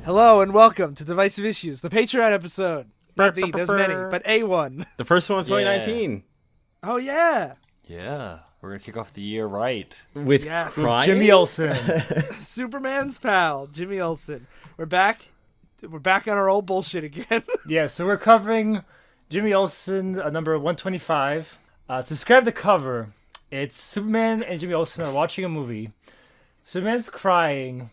Hello and welcome to Divisive Issues, the Patreon episode. Not the, there's many, but A1. The first one was 2019. Oh, yeah. Yeah, we're going to kick off the year right. With With Jimmy Olsen. Superman's pal, Jimmy Olsen. We're back. We're back on our old bullshit again. Yeah, so we're covering Jimmy Olsen, number 125. To describe the cover, it's Superman and Jimmy Olsen are watching a movie. Superman's crying.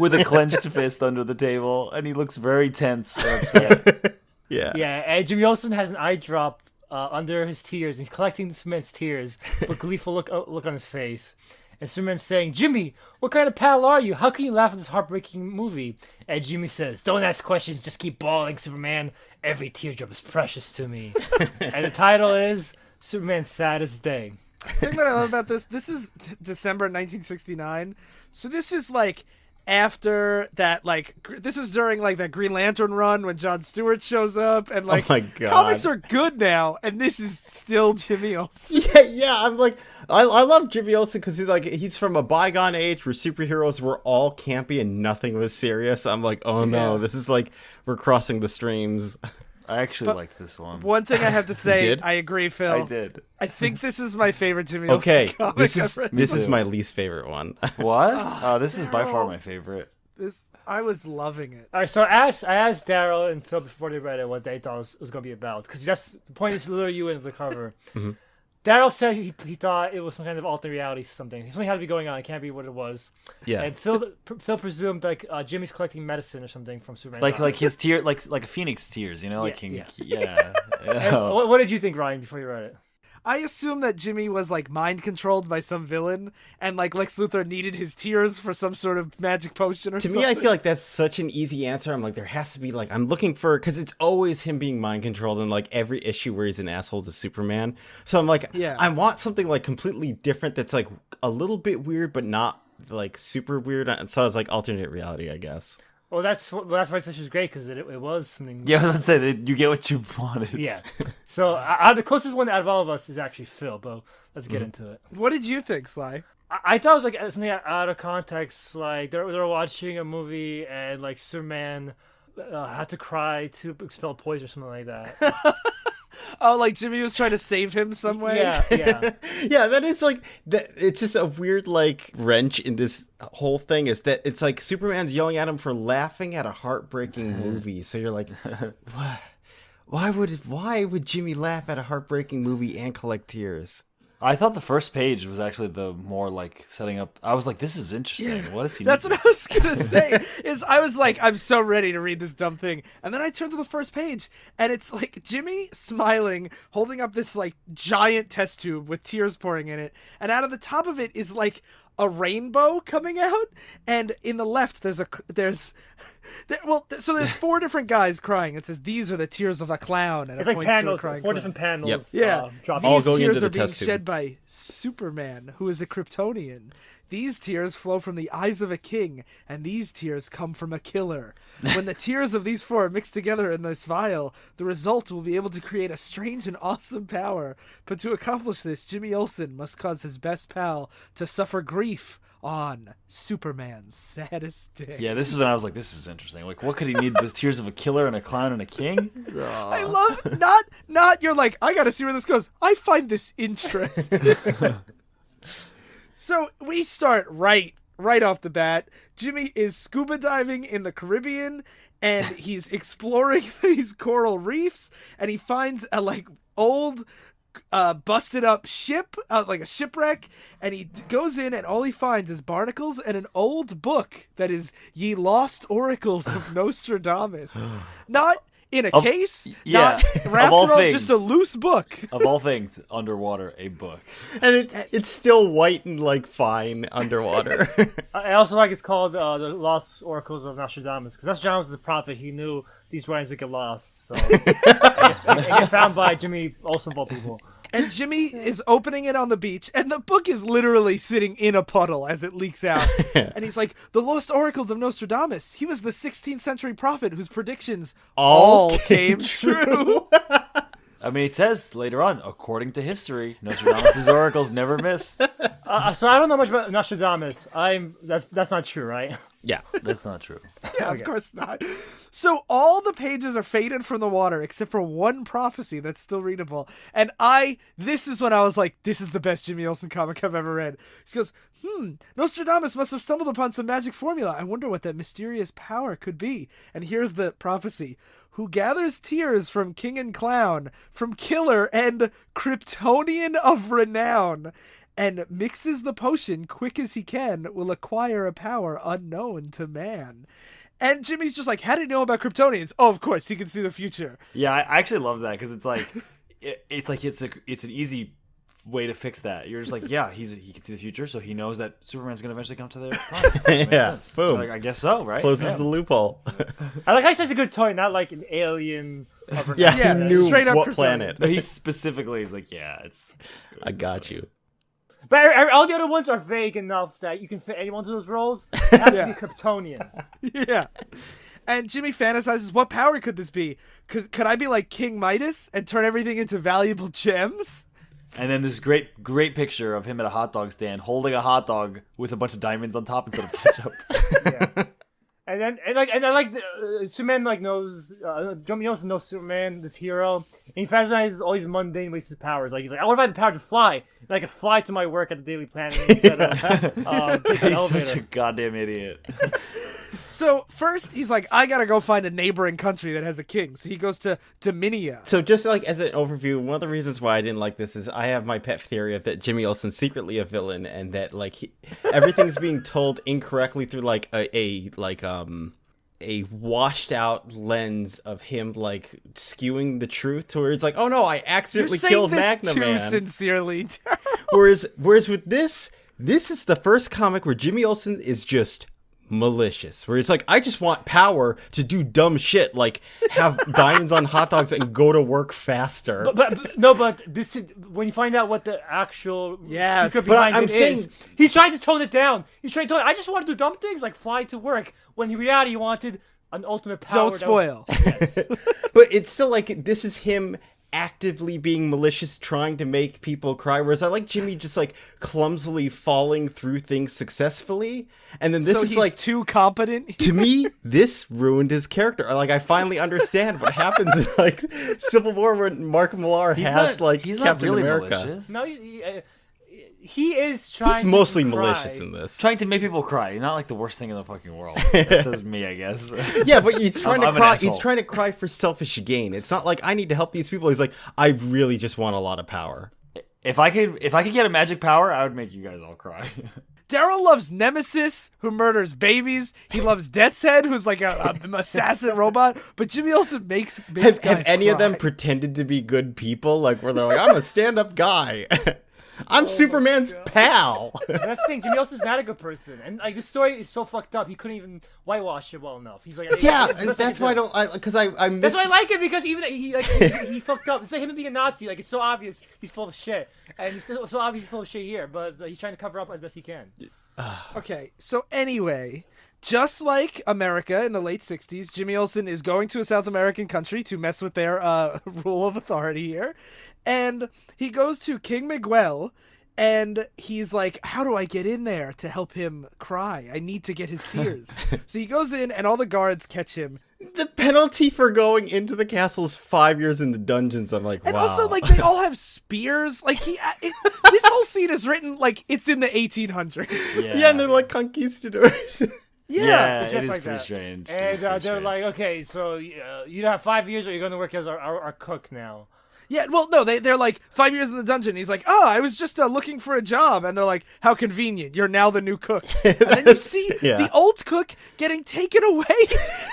With a clenched fist under the table, and he looks very tense or upset. Yeah. Yeah, and Jimmy Olsen has an eye drop under his tears. He's collecting Superman's tears with a gleeful look on his face. And Superman's saying, "Jimmy, what kind of pal are you? How can you laugh at this heartbreaking movie?" And Jimmy says, "Don't ask questions, just keep bawling, Superman. Every teardrop is precious to me." And the title is Superman's Saddest Day. The thing that I love about this is December 1969. So this is like after that, like, this is during like that Green Lantern run when Jon Stewart shows up, and like, oh my God. comics are good now, and this is still Jimmy Olsen. Yeah. I'm like, I love Jimmy Olsen because he's from a bygone age where superheroes were all campy and nothing was serious. I'm like, oh no, this is like we're crossing the streams. I actually liked this one. One thing I have to say, did? I agree, Phil. I did. I think this is my favorite Jimmy Olsen Okay, comic. this is my least favorite one. What? Oh, this is by far my favorite. I was loving it. All right, so I asked Daryl and Phil before they read it what they thought it was going to be about, because that's the point is to lure you into the cover. Mm-hmm. Daryl said he thought it was some kind of alternate reality, something. Something had to be going on. It can't be what it was. Yeah. And Phil presumed like Jimmy's collecting medicine or something from Superman. Like his tear, like a phoenix tears, you know, like And what did you think, Ryan, before you read it? I assume that Jimmy was like mind controlled by some villain, and like Lex Luthor needed his tears for some sort of magic potion or something. To me, I feel like that's such an easy answer. I'm like, there has to be like, I'm looking for, because it's always him being mind controlled in like every issue where he's an asshole to Superman. So I'm like, I want something like completely different that's like a little bit weird, but not like super weird. So I was like, alternate reality, I guess. Well, that's why this issue was great, because it was something. Yeah, let's say that you get what you wanted. Yeah. So the closest one out of all of us is actually Phil, but let's get into it. What did you think, Sly? I thought it was like something out of context. Like they were watching a movie and like Superman had to cry to expel poison or something like that. Oh, like Jimmy was trying to save him some way? Yeah. Yeah, that is like that. It's just a weird like wrench in this whole thing. Is that it's like Superman's yelling at him for laughing at a heartbreaking movie. So you're like, why would Jimmy laugh at a heartbreaking movie and collect tears? I thought the first page was actually the more like setting up. I was like, this is interesting. Yeah, what is he? That's what I was gonna say. I was like, I'm so ready to read this dumb thing, and then I turned to the first page, and it's like Jimmy smiling, holding up this like giant test tube with tears pouring in it, and out of the top of it is like a rainbow coming out, and in the left there's four different guys crying. It says, "These are the tears of a clown," and It's it like points to a panels, crying four clown. different panels. Yep. Yeah, dropping. All these going tears into the are being test tube. shed by Superman, who is a Kryptonian. These tears flow from the eyes of a king, and these tears come from a killer. When the tears of these four are mixed together in this vial, the result will be able to create a strange and awesome power. But to accomplish this, Jimmy Olsen must cause his best pal to suffer grief on Superman's saddest day. Yeah, this is when I was like, this is interesting. Like, what could he need? The tears of a killer and a clown and a king? I love not you're like, I gotta see where this goes. I find this interesting. So we start right off the bat. Jimmy is scuba diving in the Caribbean, and he's exploring these coral reefs, and he finds a like old busted up ship, like a shipwreck, and he goes in, and all he finds is barnacles and an old book that is Ye Lost Oracles of Nostradamus. Not in a case, not wrapped around, just a loose book. Of all things, underwater, a book. And it's still white and like fine underwater. I also like it's called the Lost Oracles of Nostradamus, because Nostradamus is a prophet. He knew these writings would get lost, so it get found by Jimmy Olsen of all people. And Jimmy is opening it on the beach, and the book is literally sitting in a puddle as it leaks out. And he's like, the Lost Oracles of Nostradamus. He was the 16th century prophet whose predictions all came true. I mean, it says later on, according to history, Nostradamus' oracles never missed. So I don't know much about Nostradamus. That's not true, right? Yeah. That's not true. Yeah, of course not. So all the pages are faded from the water except for one prophecy that's still readable. And this is when I was like, this is the best Jimmy Olsen comic I've ever read. He goes, Nostradamus must have stumbled upon some magic formula. I wonder what that mysterious power could be. And here's the prophecy. Who gathers tears from king and clown, from killer and Kryptonian of renown, and mixes the potion quick as he can, will acquire a power unknown to man. And Jimmy's just like, how do you know about Kryptonians? Oh, of course, he can see the future. Yeah, I actually love that because it's like, it's an easy way to fix that. You're just like, yeah, he can see the future, so he knows that Superman's gonna eventually come to their planet. Yeah, boom. Like, I guess so, right? Closes the loophole. I like how he says a good toy, not like an alien. Yeah, he knew straight up what Kryptonian. planet. No, he specifically is like, yeah, it's I got you. But all the other ones are vague enough that you can fit anyone to those roles. It has to be Kryptonian. Yeah. And Jimmy fantasizes, what power could this be? Could I be like King Midas and turn everything into valuable gems? And then this great picture of him at a hot dog stand holding a hot dog with a bunch of diamonds on top instead of ketchup. Yeah. And I like Superman knows Jimmy Olsen knows Superman, this hero, and he fantasizes all these mundane wastes of powers. Like he's like, I want to have the power to fly, and I can fly to my work at the Daily Planet instead of take an He's elevator. such a goddamn idiot. So first he's like, I gotta go find a neighboring country that has a king. So he goes to Dominia. So just like as an overview, one of the reasons why I didn't like this is I have my pet theory of that Jimmy Olsen's secretly a villain and that like everything's being told incorrectly through like a washed out lens of him like skewing the truth to where it's like, oh no, I accidentally killed Magna too Man. Sincerely. whereas with this is the first comic where Jimmy Olsen is just malicious, where it's like, I just want power to do dumb shit like have diamonds on hot dogs and go to work faster. But this is when you find out what the actual secret behind I'm it saying, is. He's trying to tone it down. He's trying to tone it. I just want to do dumb things like fly to work, when in reality he wanted an ultimate power. Don't spoil. Yes. but it's still like this is him actively being malicious, trying to make people cry, whereas I like Jimmy just like clumsily falling through things successfully, and then this So is he's like too competent. to me this ruined his character. Like I finally understand what happens in like Civil War when Mark Millar He's Captain not really America. malicious. No, he is trying. He's mostly to cry. malicious in this. Trying to make people cry. Not like the worst thing in the fucking world. That says me, I guess. Yeah, but he's trying to I'm an cry. asshole. He's trying to cry for selfish gain. It's not like I need to help these people. He's like, I really just want a lot of power. If I could get a magic power, I would make you guys all cry. Daryl loves Nemesis, who murders babies. He loves Death's Head, who's like an assassin robot. But Jimmy Olsen makes Have guys any of them cry. pretended to be good people? Like where they're like, I'm a stand-up guy. I'm Superman's pal. That's the thing. Jimmy Olsen's not a good person, and like the story is so fucked up. He couldn't even whitewash it well enough. He's like, Yeah, it's and best that's can why I do. don't. Because I miss. That's why I like it, because even he fucked up. It's like him being a Nazi. Like it's so obvious he's full of shit, and it's so obvious he's full of shit here. But he's trying to cover up as best he can. Okay, so anyway, just like America in the late 60s, Jimmy Olsen is going to a South American country to mess with their rule of authority here. And he goes to King Miguel, and he's like, how do I get in there to help him cry? I need to get his tears. So he goes in, and all the guards catch him. The penalty for going into the castle is 5 years in the dungeons. I'm like, And wow. also, like, they all have spears. Like, this whole scene is written like it's in the 1800s. Yeah, and they're like conquistadors. Yeah, just it is like pretty that. strange. And It is pretty they're strange. like, okay, so you have 5 years, or you're going to work as our cook now. Yeah, well, no, they're like 5 years in the dungeon. He's like, oh, I was just looking for a job. And they're like, how convenient. You're now the new cook. And then you see the old cook getting taken away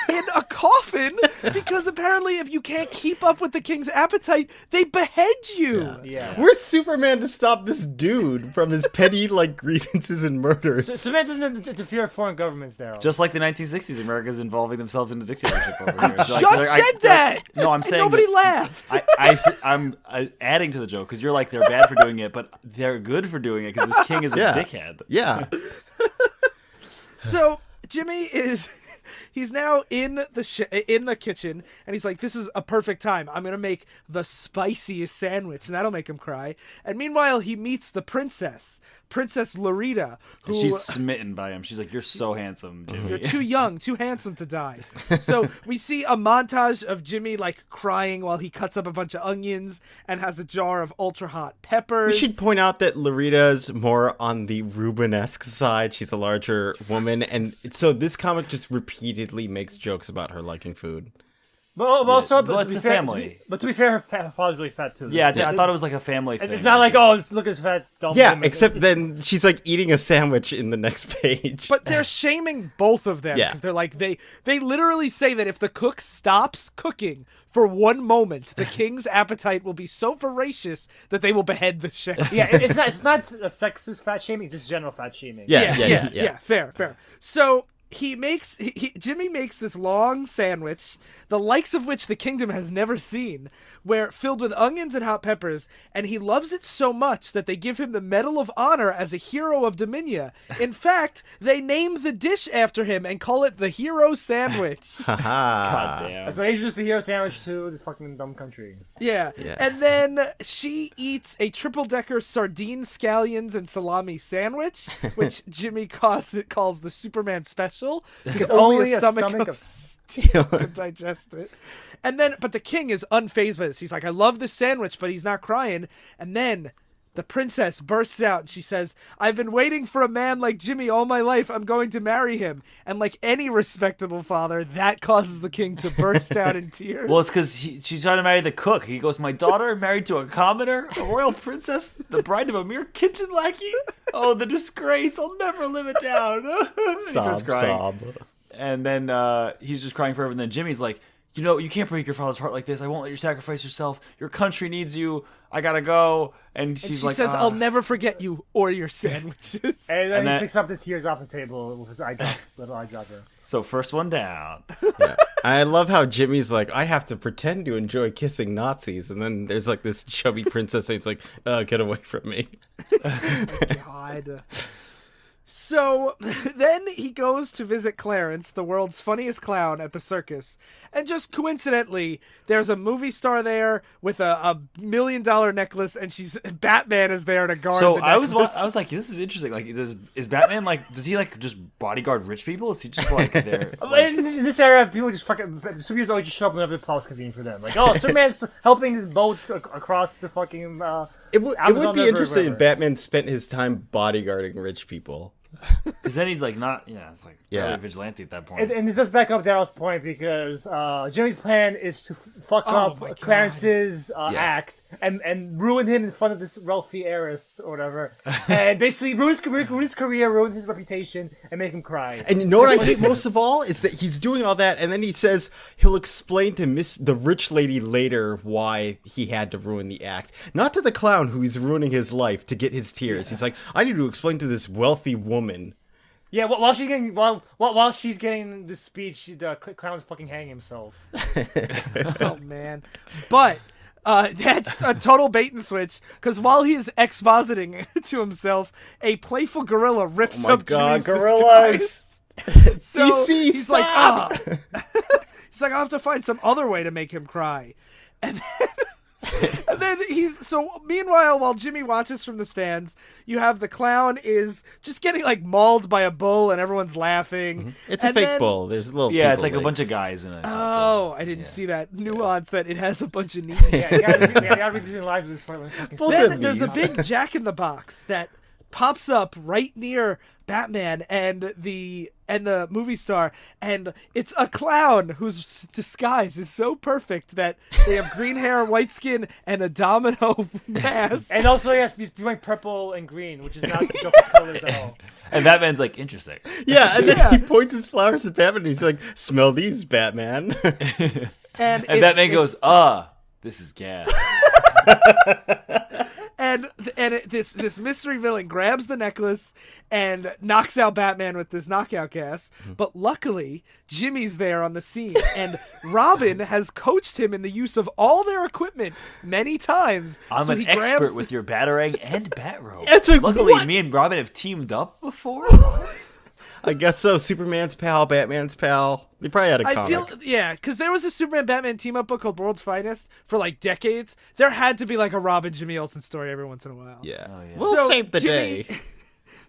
in a coffin because apparently if you can't keep up with the king's appetite, they behead you. Yeah. Where's Superman to stop this dude from his petty like grievances and murders? Cement doesn't interfere with foreign governments, Daryl. Just like the 1960s, America's involving themselves in a dictatorship over here. So, Just they're- said that. No, I'm And saying nobody that- laughed. I'm adding to the joke because you're like they're bad for doing it, but they're good for doing it because this king is a dickhead. Yeah. So Jimmy is he's now in the kitchen, and he's like, "This is a perfect time. I'm gonna make the spiciest sandwich, and that'll make him cry." And meanwhile, he meets the Princess Lorita, who and she's smitten by him. She's like, "You're so handsome, Jimmy. You're too young, too handsome to die." So we see a montage of Jimmy like crying while he cuts up a bunch of onions and has a jar of ultra hot peppers. We should point out that Larita's more on the Rubenesque side. She's a larger woman, and so this comic just repeatedly makes jokes about her liking food. But also, well, it's a family. But to be fair, her father's really fat too. Yeah, I thought it was like a family thing. It's not like, oh, look at this fat. Yeah, except then she's like eating a sandwich in the next page. But they're shaming both of them because they're like they literally say that if the cook stops cooking for one moment, the king's appetite will be so voracious that they will behead the chef. Yeah, it's not a sexist fat shaming; it's just general fat shaming. Yeah. Fair. So Jimmy makes this long sandwich, the likes of which the kingdom has never seen, where filled with onions and hot peppers, and he loves it so much that they give him the Medal of Honor as a hero of Dominia. In fact, they name the dish after him and call it the Hero Sandwich. God damn. So he's just a hero sandwich to this fucking dumb country. Yeah. And then she eats a triple-decker sardine, scallions, and salami sandwich, which Jimmy calls the Superman special, because only a stomach of steel could digest it. And then, but the king is unfazed by this. He's like, "I love this sandwich," but he's not crying. And then the princess bursts out and she says, "I've been waiting for a man like Jimmy all my life. I'm going to marry him." And like any respectable father, that causes the king to burst out in tears. Well, it's because she's trying to marry the cook. He goes, "My daughter married to a commoner, a royal princess, the bride of a mere kitchen lackey? Oh, the disgrace. I'll never live it down." He starts crying. And then he's just crying forever. And then Jimmy's like, "You can't break your father's heart like this. I won't let you sacrifice yourself. Your country needs you. I gotta go." And she says, "I'll never forget you or your sandwiches." And then he picks up the tears off the table with his little eyedropper. So first one down. Yeah. I love how Jimmy's like, "I have to pretend to enjoy kissing Nazis," and then there's like this chubby princess, and he's like, "Get away from me." God. So then he goes to visit Clarence, the world's funniest clown, at the circus. And just coincidentally, there's a movie star there with a $1 million necklace, and Batman is there to guard the necklace. So I was like, this is interesting. Like, is Batman like, does he like just bodyguard rich people? Is he just like there? Like... In this era, people just fucking superheroes always just show up whenever the plot's convenient for them. Like, oh, Superman's helping his boat across the fucking. It would be interesting if Batman spent his time bodyguarding rich people. Because then he's like not, it's like really vigilante at that point. And this does back up Daryl's point because Jimmy's plan is to fuck up Clarence's act and ruin him in front of this wealthy heiress or whatever, and basically ruin his career, ruin his reputation, and make him cry. And you know what I hate most of all is that he's doing all that, and then he says he'll explain to the rich lady later why he had to ruin the act, not to the clown who he's ruining his life to get his tears. He's like, "I need to explain to this wealthy woman." Yeah, while she's getting the speech, the clown's fucking hanging himself. Oh man, but that's a total bait and switch, because while he's expositing to himself, a playful gorilla rips up Jimmy's disguise. So DC, he's stop! like, he's like, "I'll have to find some other way to make him cry," and then meanwhile, while Jimmy watches from the stands, you have the clown is just getting like mauled by a bull and everyone's laughing. Mm-hmm. It's a fake bull. There's little it's like a bunch of guys in it. Oh, I didn't see that nuance that it has a bunch of knees. Yeah, you gotta read between the lines with this fucking Then there's a big Jack in the Box that pops up right near Batman and the movie star, and it's a clown whose disguise is so perfect that they have green hair, white skin, and a domino mask. And also he's wearing purple and green, which is not the Joker's colors at all. And Batman's like, interesting. Yeah, and then he points his flowers at Batman, and he's like, "Smell these, Batman." and Batman goes, "This is gas." And this mystery villain grabs the necklace and knocks out Batman with this knockout gas. But luckily, Jimmy's there on the scene, and Robin has coached him in the use of all their equipment many times. I'm an expert with your batarang and bat rope. It's like, luckily, what? me and Robin have teamed up before. I guess so. Superman's pal, Batman's pal. They probably had a comic. Because there was a Superman-Batman team-up book called World's Finest for like decades. There had to be like a Robin Jimmy Olsen story every once in a while. Yeah. Oh, yeah. We'll save the day.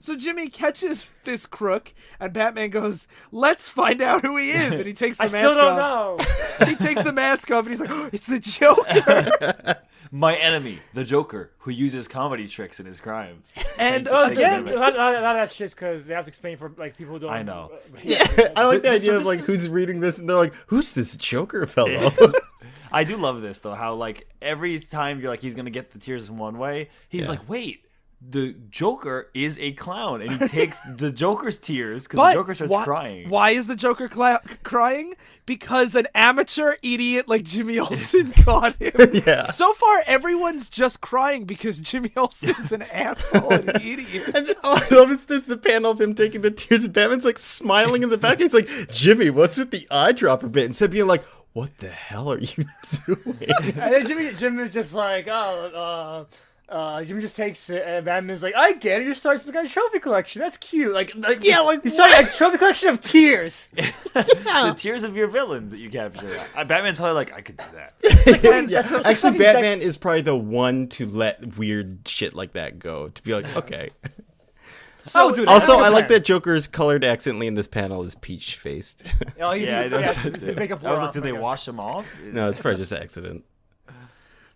So Jimmy catches this crook, and Batman goes, "Let's find out who he is." And he takes the mask off. I still don't know. He takes the mask off, and he's like, "Oh, it's the Joker." My enemy, the Joker, who uses comedy tricks in his crimes. And again, that's just because they have to explain for like people who don't. I know. I like the idea of like is... who's reading this, and they're like, "Who's this Joker fellow?" I do love this though. How like every time you're like he's gonna get the tears in one way, he's like, wait. The Joker is a clown, and he takes the Joker's tears because the Joker starts crying. Why is the Joker crying? Because an amateur idiot like Jimmy Olsen caught him. Yeah. So far, everyone's just crying because Jimmy Olsen's an asshole and an idiot. And all I love is there's the panel of him taking the tears, and Batman's like smiling in the back. He's like, "Jimmy, what's with the eyedropper bit?" Instead of being like, "What the hell are you doing?" And then Jimmy's just like, Jimmy just takes it, and Batman's like, "I get it. You're starting some kind of trophy collection. That's cute. Like you're starting a trophy collection of tears. The tears of your villains that you capture." Batman's probably like, "I could do that." Actually, Batman is probably the one to let weird shit like that go. To be like, okay. So, also, I like that Joker's colored accidentally in this panel is peach faced. Oh, yeah, I noticed that too. I was like, did they makeup. wash him off? No, it's probably just an accident.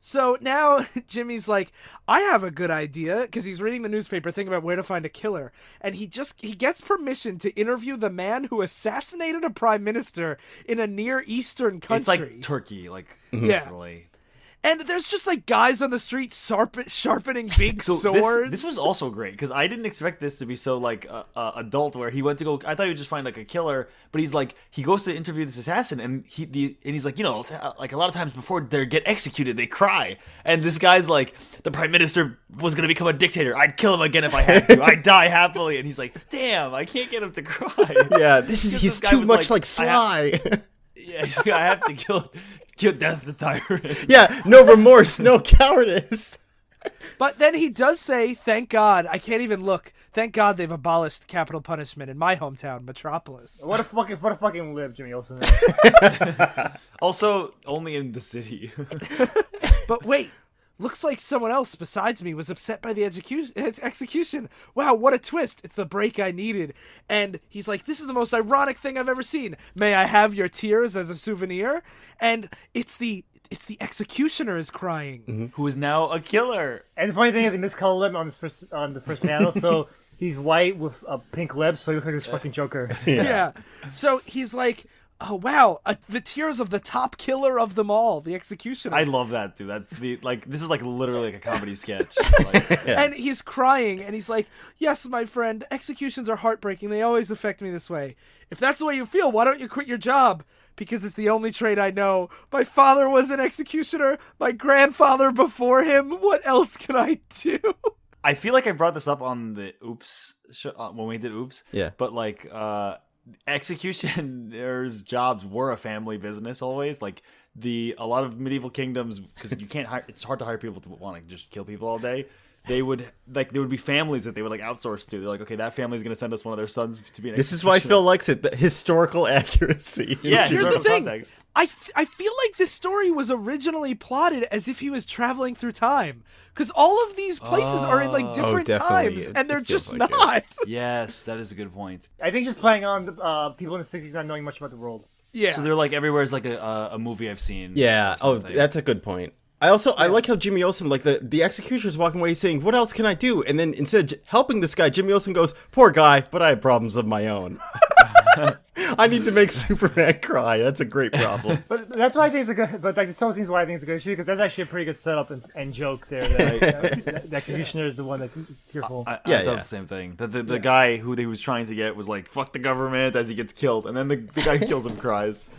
So now Jimmy's like, "I have a good idea," because he's reading the newspaper thinking about where to find a killer. And he gets permission to interview the man who assassinated a prime minister in a Near Eastern country. It's like Turkey, like definitely. And there's just like guys on the street sharpening big swords. This was also great because I didn't expect this to be so like adult. Where he went to go, I thought he would just find like a killer, but he's like he goes to interview this assassin, and he's like, like a lot of times before they get executed, they cry, and this guy's like, the prime minister was gonna become a dictator. I'd kill him again if I had to. I'd die happily, and he's like, damn, I can't get him to cry. Yeah, he's too much like Sly. He's like, I have to kill Death the Tyrant. Yeah, no remorse, no cowardice. But then he does say, "Thank God, I can't even look. Thank God they've abolished capital punishment in my hometown, Metropolis." What a fucking lib Jimmy Olsen. Also, only in the city. But wait, looks like someone else besides me was upset by the execution. Wow, what a twist. It's the break I needed. And he's like, "This is the most ironic thing I've ever seen. May I have your tears as a souvenir?" And it's the executioner is crying. Who is now a killer. And the funny thing is, he miscolored him on the first panel, so he's white with pink lips, so he looks like this fucking Joker. Yeah. So he's like, "Oh wow, the tears of the top killer of them all, the executioner." I love that too. That's this is like literally like a comedy sketch. Like, And he's crying, and he's like, "Yes, my friend, executions are heartbreaking. They always affect me this way. If that's the way you feel, why don't you quit your job? Because it's the only trade I know. My father was an executioner. My grandfather before him. What else can I do?" I feel like I brought this up on the Oops show, when we did Oops. Yeah. But like executioners' jobs were a family business always. Like a lot of medieval kingdoms, because you can't hire. It's hard to hire people to want to just kill people all day. There would be families that they would like outsource to. They're like, okay, that family's gonna send us one of their sons to be an This is why Phil likes it, the historical accuracy. Yeah, Here's the historical thing. context. I feel like this story was originally plotted as if he was traveling through time. Because all of these places are in like different definitely. times, and they're It feels just like not. Yes, that is a good point. I think just playing on people in the 60s not knowing much about the world. Yeah. So they're like everywhere is like a movie I've seen. Yeah. or Oh, something. that's a good point. I like how Jimmy Olsen, like the executioner's walking away saying, "What else can I do?" And then instead of helping this guy, Jimmy Olsen goes, "Poor guy, but I have problems of my own. I need to make Superman cry. That's a great problem." But that's why I think it's a good. But like the song scenes why I think it's a good shoot because that's actually a pretty good setup and joke there. That, the executioner is the one that's tearful. I Yeah, thought yeah. the same thing. That the guy who he was trying to get was like, "Fuck the government," as he gets killed, and then the guy who kills him cries.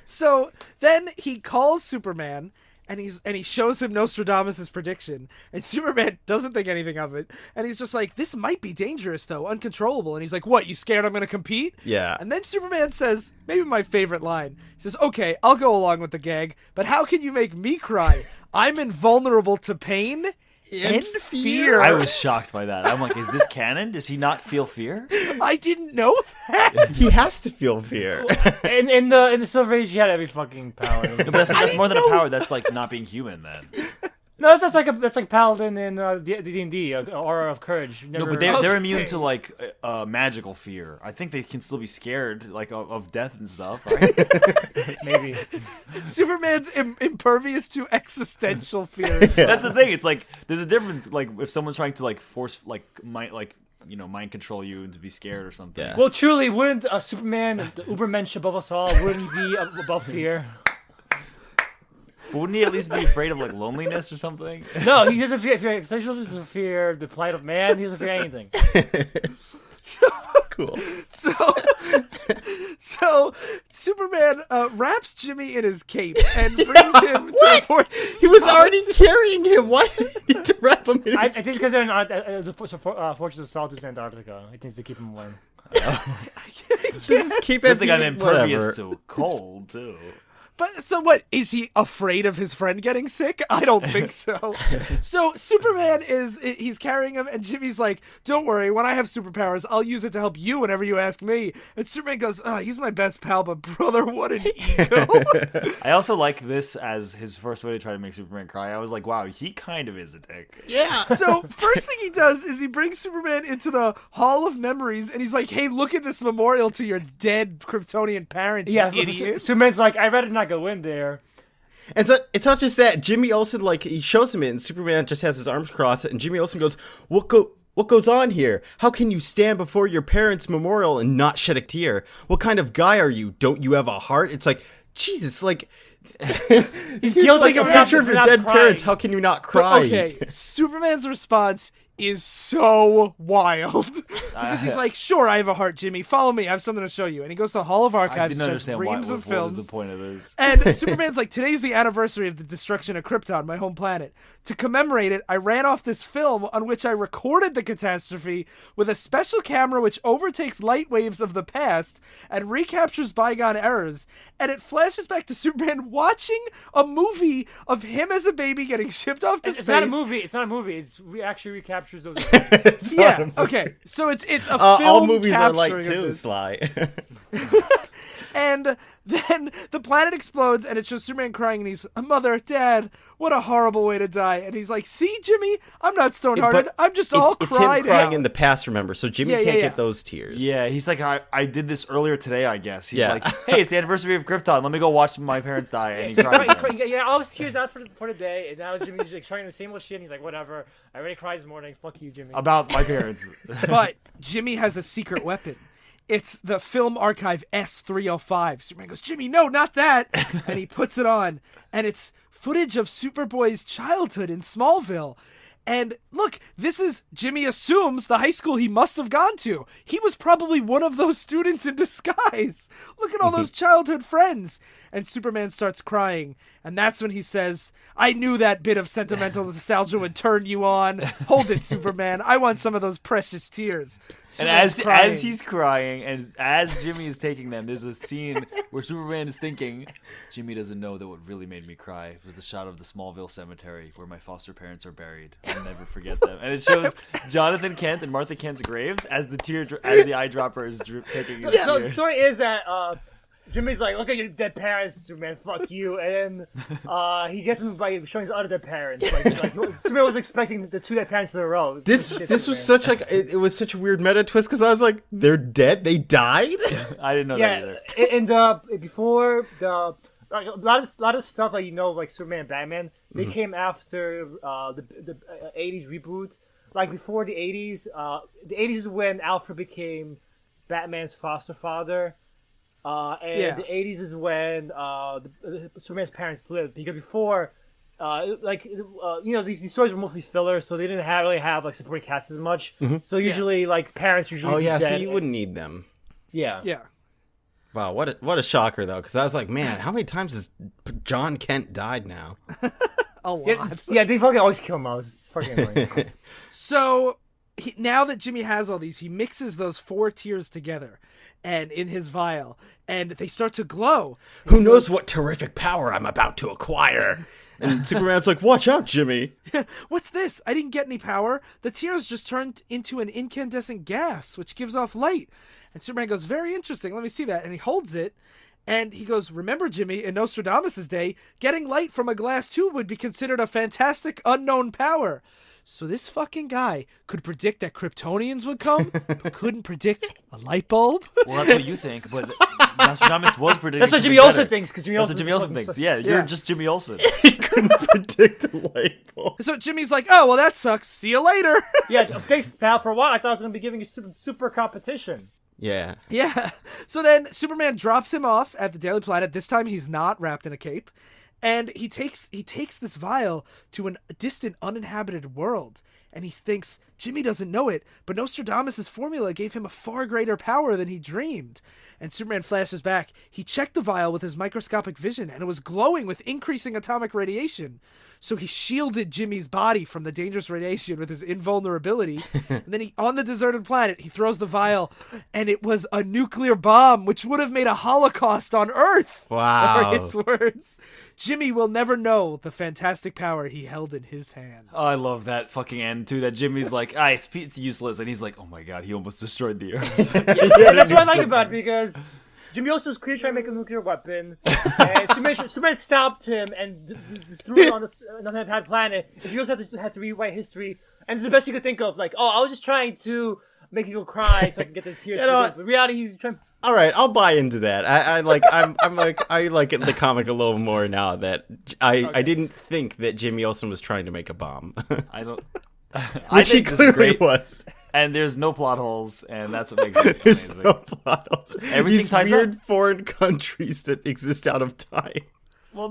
So then he calls Superman, and he shows him Nostradamus' prediction, and Superman doesn't think anything of it, and he's just like, "This might be dangerous though, uncontrollable." And he's like, "What? You scared I'm gonna compete?" Yeah. And then Superman says, maybe my favorite line. He says, "Okay, I'll go along with the gag, but how can you make me cry? I'm invulnerable to pain and fear. I was shocked by that. I'm like, is this canon? Does he not feel fear? I didn't know that. He has to feel fear. In the Silver Age, he had every fucking power. But that's more than a power. That's like not being human then. No, that's like Paladin in D&D, Aura of Courage. No, but they're immune to like magical fear. I think they can still be scared like of death and stuff. Right? Maybe. Superman's impervious to existential fears. That's the thing. It's like there's a difference. Like if someone's trying to like force mind control you and to be scared or something. Yeah. Well, truly, wouldn't Superman, the Ubermensch above us all, wouldn't he be above fear? But wouldn't he at least be afraid of like loneliness or something? No, he doesn't fear existentialism. He doesn't fear the plight of man. He doesn't fear anything. Cool. So Superman wraps Jimmy in his cape and brings him to the Fortress. He was already carrying him. Why did he need to wrap him in I his think because they're in the Fortress of Salt is Antarctica. He thinks to keep him warm. Just keep I it think I'm impervious whatever. to cold too. But so what? Is he afraid of his friend getting sick? I don't think so. So Superman he's carrying him, and Jimmy's like, "Don't worry, when I have superpowers, I'll use it to help you whenever you ask me." And Superman goes, "Oh, he's my best pal, but brother, what an ego." I also like this as his first way to try to make Superman cry. I was like, wow, he kind of is a dick. Yeah. So first thing he does is he brings Superman into the Hall of Memories, and he's like, "Hey, look at this memorial to your dead Kryptonian parents, Yeah, you idiot." Superman's like, I'd rather not go in there. And so it's not just that. Jimmy Olsen, like, he shows him it, and Superman just has his arms crossed, and Jimmy Olsen goes, What goes on here? How can you stand before your parents' memorial and not shed a tear? What kind of guy are you? Don't you have a heart? It's like, Jesus, like... He's It's guilty like a of not- picture of your not dead crying. parents. How can you not cry? Okay, Superman's response is so wild. Because he's like, "Sure, I have a heart, Jimmy. Follow me. I have something to show you." And he goes to the Hall of I Archives, didn't which has understand reams of what films. was the point of this. And Superman's like, "Today's the anniversary of the destruction of Krypton, my home planet. To commemorate it, I ran off this film on which I recorded the catastrophe with a special camera which overtakes light waves of the past and recaptures bygone errors. And it flashes back to Superman watching a movie of him as a baby getting shipped off to space." It's not a movie. It's not a movie. Actually recaptures those. It's not Yeah. a movie. Okay. So it's a film all movies are like capturing of too, this. Sly. And then the planet explodes, and it shows Superman crying, and he's, "Mother, Dad, what a horrible way to die." And he's like, "See, Jimmy, I'm not stone-hearted. But I'm just it's all him cried crying out." in the past, remember? So Jimmy Yeah, can't yeah. get those tears. Yeah, he's like, I did this earlier today, I guess. He's Yeah. like, hey, it's the anniversary of Krypton. Let me go watch my parents die. And he So cried. again. yeah, all his tears out for the day, and now Jimmy's like trying the same old shit. And he's like, whatever. I already cried this morning. Fuck you, Jimmy. About my parents. But Jimmy has a secret weapon. It's the film archive S305. Superman goes, "Jimmy, no, not that." And he puts it on, and it's footage of Superboy's childhood in Smallville. And look, this is, Jimmy assumes, the high school he must have gone to. He was probably one of those students in disguise. Look at all those childhood friends. And Superman starts crying. And that's when he says, "I knew that bit of sentimental nostalgia would turn you on. Hold it, Superman. I want some of those precious tears." And Superman's crying. as he's crying and as Jimmy is taking them, there's a scene where Superman is thinking, Jimmy doesn't know that what really made me cry was the shot of the Smallville cemetery where my foster parents are buried. I'll never forget them. And it shows Jonathan Kent and Martha Kent's graves as the eyedropper is taking his So the tears. story is that Jimmy's like, "Look at your dead parents, Superman. Fuck you." And then he gets him by showing his other dead parents. Like Superman was expecting the two dead parents in a row. This was such like it was such a weird meta twist because I was like, they're dead, they died. I didn't know that either. And before the like, a lot of stuff like like Superman and Batman, they came after the 80s reboot. Like before the 80s, the 80s is when Alfred became Batman's foster father. And the 80s is when Superman's parents lived, because before, these stories were mostly filler, so they didn't really have like supporting cast as much. So usually, like parents usually. Oh yeah, so dead. you wouldn't need them. Yeah. Yeah. Wow, what a shocker though, because I was like, man, how many times has John Kent died now? A lot. Yeah, they fucking always kill him. It's fucking annoying. So now that Jimmy has all these, he mixes those 4 tears together and in his vial, and they start to glow. Who knows what terrific power I'm about to acquire? And Superman's like, watch out, Jimmy. What's this? I didn't get any power. The tears just turned into an incandescent gas, which gives off light. And Superman goes, very interesting. Let me see that. And he holds it. And he goes, remember, Jimmy, in Nostradamus' day, getting light from a glass tube would be considered a fantastic unknown power. So this fucking guy could predict that Kryptonians would come, but couldn't predict a light bulb? Well, that's what you think, but Nostradamus was predicting. That's what Jimmy Olsen thinks, because Jimmy That's Olsen. what Jimmy Olsen thinks. Yeah, you're just Jimmy Olsen. He couldn't predict a light bulb. So Jimmy's like, oh, well, that sucks. See you later. Yeah, thanks, pal. For a while, I thought I was going to be giving you super competition. Yeah. Yeah. So then Superman drops him off at the Daily Planet. This time he's not wrapped in a cape. And he takes this vial to a distant uninhabited world. And he thinks Jimmy doesn't know it, but Nostradamus' formula gave him a far greater power than he dreamed. And Superman flashes back. He checked the vial with his microscopic vision, and it was glowing with increasing atomic radiation. So he shielded Jimmy's body from the dangerous radiation with his invulnerability. And then on the deserted planet, he throws the vial, and it was a nuclear bomb, which would have made a holocaust on Earth. Wow. Are his words. Jimmy will never know the fantastic power he held in his hand. Oh, I love that fucking end, too, that Jimmy's like, it's useless. And he's like, oh my god, he almost destroyed the Earth. Yeah, that's what I like about it, because Jimmy Olsen was clearly trying to make a nuclear weapon, and Superman stopped him and threw it on the planet. And Jimmy Olsen had to rewrite history, and it's the best he could think of. Like, I was just trying to make people cry so I can get the tears. But in reality, he was trying. All right, I'll buy into that. I like the comic a little more now that I didn't think that Jimmy Olsen was trying to make a bomb. I don't. Which he clearly was. And there's no plot holes, and that's what makes it There's amazing. no plot holes. Everything These ties weird up. foreign countries that exist out of time. Well,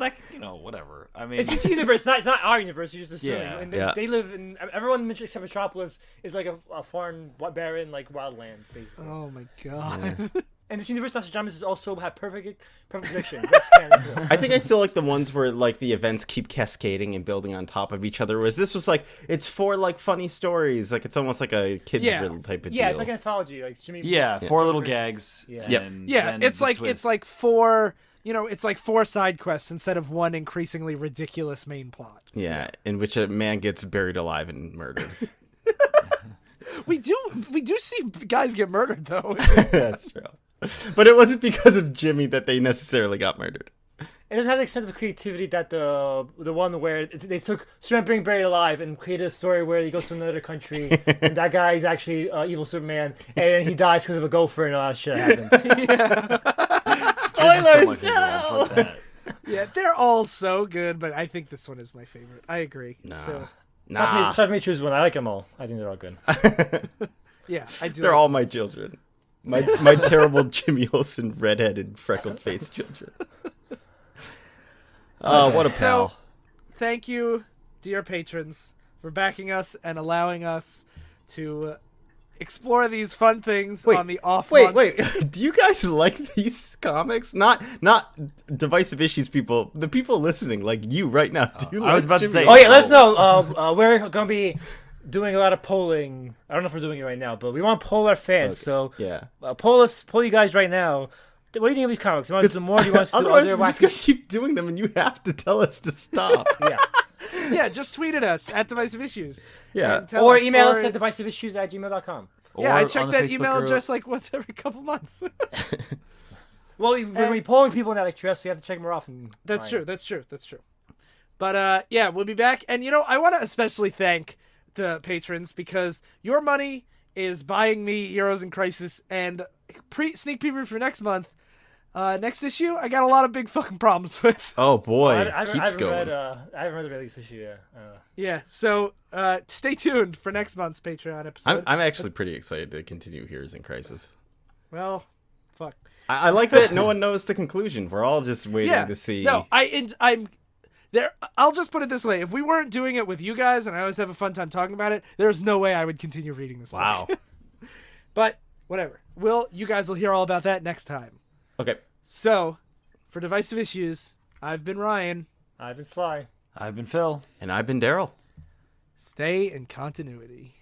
whatever. I mean, It's just the universe. It's not our universe. You're just assuming. Yeah. And Yeah. they live in. Everyone except Metropolis is like a foreign, barren, like wildland, basically. Oh my god. And this universe, Nostradamus, is also have perfect predictions. That's canon too. I think I still like the ones where like the events keep cascading and building on top of each other. Whereas this was like it's for like funny stories. Like it's almost like a kids riddle type of deal. Yeah, it's like an anthology. Like Jimmy. four little gags. Yeah. Yeah, Yeah, it's like four, it's like four side quests instead of one increasingly ridiculous main plot. Yeah, in which a man gets buried alive and murdered. We do see guys get murdered though. That's true. But it wasn't because of Jimmy that they necessarily got murdered. It doesn't have the extent of creativity that the one where they took Superman being buried alive and created a story where he goes to another country and that guy is actually evil Superman and he dies because of a gopher and all that shit happened. Spoilers! No! Yeah, they're all so good, but I think this one is my favorite. I agree. Phil. Nah. So for me to choose one. I like them all. I think they're all good. Yeah, I do. They're all my children. My terrible Jimmy Olsen redheaded freckled faced children. What a pal. So, thank you, dear patrons, for backing us and allowing us to explore these fun things on the off months. Wait. Do you guys like these comics? Not Divisive Issues people. The people listening, like you right now. Do you I was like about to Jimmy say- Oh yeah, let us know. We're gonna be doing a lot of polling. I don't know if we're doing it right now, but we want to poll our fans. Okay. So Yeah. poll you guys right now. What do you think of these comics? You want to do some more? Do you want us to do Otherwise, other we're just wacky? gonna keep doing them, and you have to tell us to stop. Yeah. Yeah, just tweet at us at Divisive Issues. Yeah. And tell Or us, email us at divisiveissues@gmail.com. Yeah, I Or check on the that Facebook email group. address like once every couple months. Well, we're polling people in that address, so you have to check more often. That's true. But yeah, we'll be back. And I want to especially thank the patrons because your money is buying me Heroes in Crisis and sneak preview for next month. Next issue, I got a lot of big fucking problems with. Oh boy, I keeps haven't going. I haven't read the release issue yet. Yeah, so stay tuned for next month's Patreon episode. I'm actually pretty excited to continue Heroes in Crisis. Well, fuck. I like that no one knows the conclusion. We're all just waiting Yeah, to see. no, I'm there. I'll just put it this way: if we weren't doing it with you guys, and I always have a fun time talking about it, there's no way I would continue reading this. Wow. book. But whatever. You guys will hear all about that next time. Okay. So, for Divisive Issues, I've been Ryan. I've been Sly. I've been Phil. And I've been Daryl. Stay in continuity.